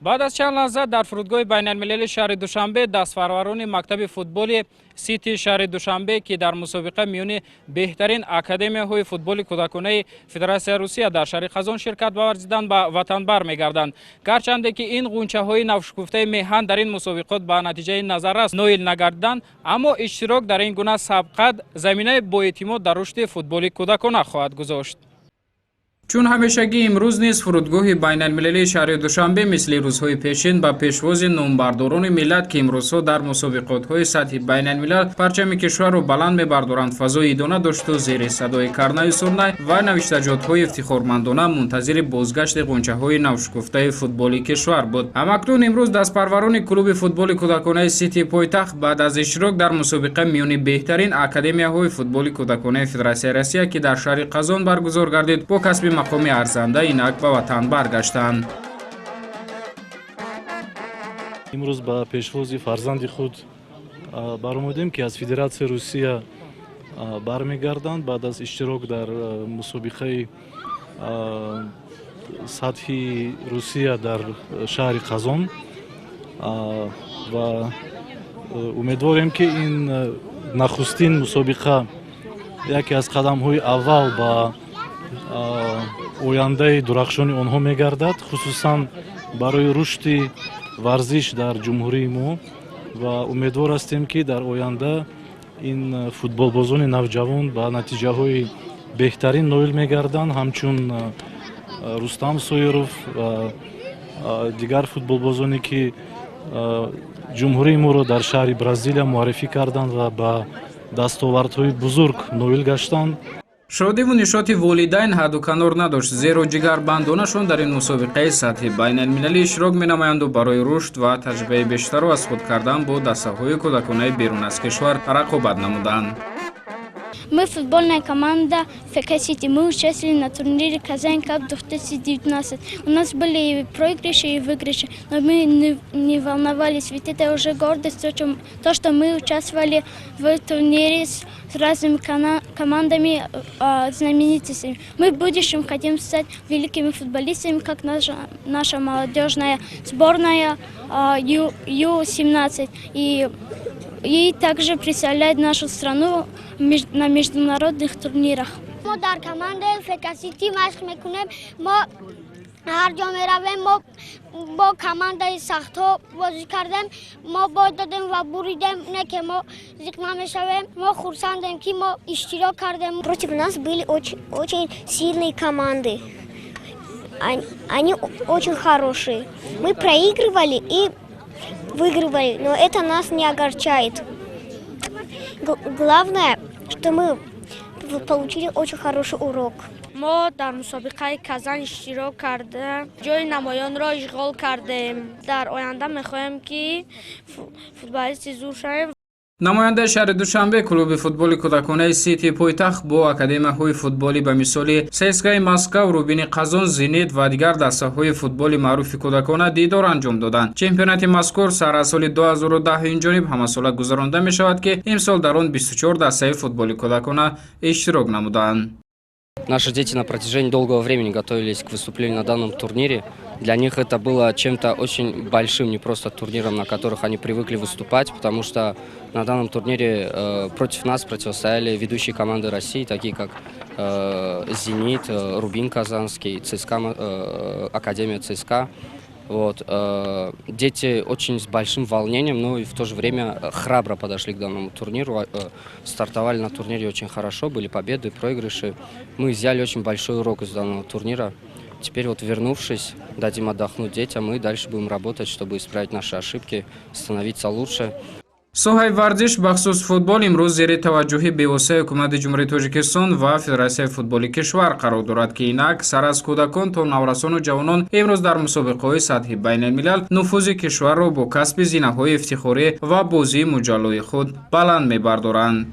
بعد از چند لحظه در فرودگاه بین المللی شهر دوشنبه دستفرواران مکتب فوتبال سیتی شهر دوشنبه که در مسابقه میون بهترین اکادمی‌های فوتبال کودکانه فدراسیون روسیه در شهر خزان شرکت ورزیدن به وطن برمیگردند. گرچند که این غنچه‌های نوشکفته میهن در این مسابقات به نتیجه نظررس نایل نگردند، اما اشتراک در این گونه سبقت زمینه با اعتماد در رشد فوتبال کودکانه خواهد گذاشت. چون همیشگی امروز نیز فرودگاه بین المللی شهر دوشنبه مثل روزهای پیشین با پیشواز نامبرداران ملت که امروزها در مسابقات های سطح بین الملل پرچم کشور را بلند می‌بردارند فضای ادانه داشت و زیر صدای کرنه سرنه و نوشتجات های افتخارمندانه منتظر بازگشت غنچه های نوشکفته فوتبال کشور بود. همکنون امروز دستپروران کلوب فوتبال کودکانه سیتی پایتخت بعد از اشتراک در مسابقه میان بهترین اکادمی‌های فوتبال کودکانه فدراسیون روسیه که در شهر قزان برگزار گردید با کسب مقام ارزنده اینک به وطن برگشتند. امروز با پیشواز فرزند خود برآمدیم که از فدراسیون روسیه برمیگردند بعد از اشتراک در مسابقه سطحی روسیه در شهر قزان و امیدواریم که این نخستین مسابقه یکی از قدم‌های اول با ояндаи дурахшони онҳо мегардад, хусусан барои рушди варзиш дар ҷумҳурии мо ва умедвор ҳастем ки дар оянда ин футболбозони навҷавон ба натиҷаҳои беҳтарин ноил мегарданд, ҳамчун Рустам Соиров ва дигар футболбозоне ки ҷумҳурии моро дар шаҳри Бразилия муаррифӣ карданд ва ба дастовардҳои бузург ноил гаштанд. شادی و نشاط والدین حد و کنار نداشت، زیرا جگربندانشان در این مسابقه سطح بین المللی اشتراک می‌نمایند و برای رشد و تجربه بیشتر و از خود کردن با دسته‌های کودکانه بیرون از کشور رقابت نمودند. Мы футбольная команда ФК Сити. Мы участвовали на турнире Казань Кап 2019. У нас были и проигрыши, и выигрыши, но мы не волновались, ведь это уже гордость, то, что мы участвовали в турнире с разными командами, знаменитостями. Мы в будущем хотим стать великими футболистами, как наша молодежная сборная Ю-17. И также представлять нашу страну на международных турнирах. ما در کماند ФК سیتی مشق میکنیم. ما هر جا میرویم ما با کماندای سخت ها بازی کردیم. ما باید دادیم و بریدیم، نه که ما زیق نمیشویم. ما خرسندیم که ما اشتراک کردیم. Против нас были очень сильные команды. Они очень хорошие. Мы проигрывали и выигрывали, но это нас не огорчает. Главное, что мы получили очень хороший урок. ما در مسابقه کازان اشتراک کردیم، جای نمایان را اشغال کردیم. در آینده میخواهیم که فوتبالیست زور شویم. نماینده شهر دوشنبه کلوب فوتبال کودکانه سیتی پایتخت با اکادمی‌های فوتبالی به مثال سیسکای مسکو، روبین قزان، زینیت و دیگر دسته‌های فوتبال معروف کودکانه دیدار انجام دادند. چمپیونات مذکور سر از سال 2010 این جانب همساله گذرانده می شود که امسال در آن 24 دسته فوتبال کودکانه اشتراک نمودند. Наши дети на протяжении долгого времени готовились к выступлению на данном турнире. Для них это было чем-то очень большим, не просто турниром, на которых они привыкли выступать, потому что на данном турнире против нас противостояли ведущие команды России, такие как «Зенит», «Рубин» Казанский, ЦСКА, Академия ЦСКА. Вот. Дети очень с большим волнением, но и в то же время храбро подошли к данному турниру. Стартовали на турнире очень хорошо, были победы, проигрыши. Мы взяли очень большой урок из данного турнира. Теперь вот вернувшись, дадим отдохнуть детям, и дальше будем работать, чтобы исправить наши ошибки, становиться лучше. соҳаи варзиш бахусус футбол имрӯз зери таваҷҷӯҳи бевоситаи ҳукумати ҷумҳурии тоҷикистон ва федератсияи футболи кишвар қарор дорад ки инак сар аз кӯдакон то наврасону ҷавонон имрӯз дар мусобиқаҳои сатҳи байналмилал нуфузи кишварро бо касби зинаҳои ифтихорӣ ва бозии муҷаллои худ баланд мебардоранд.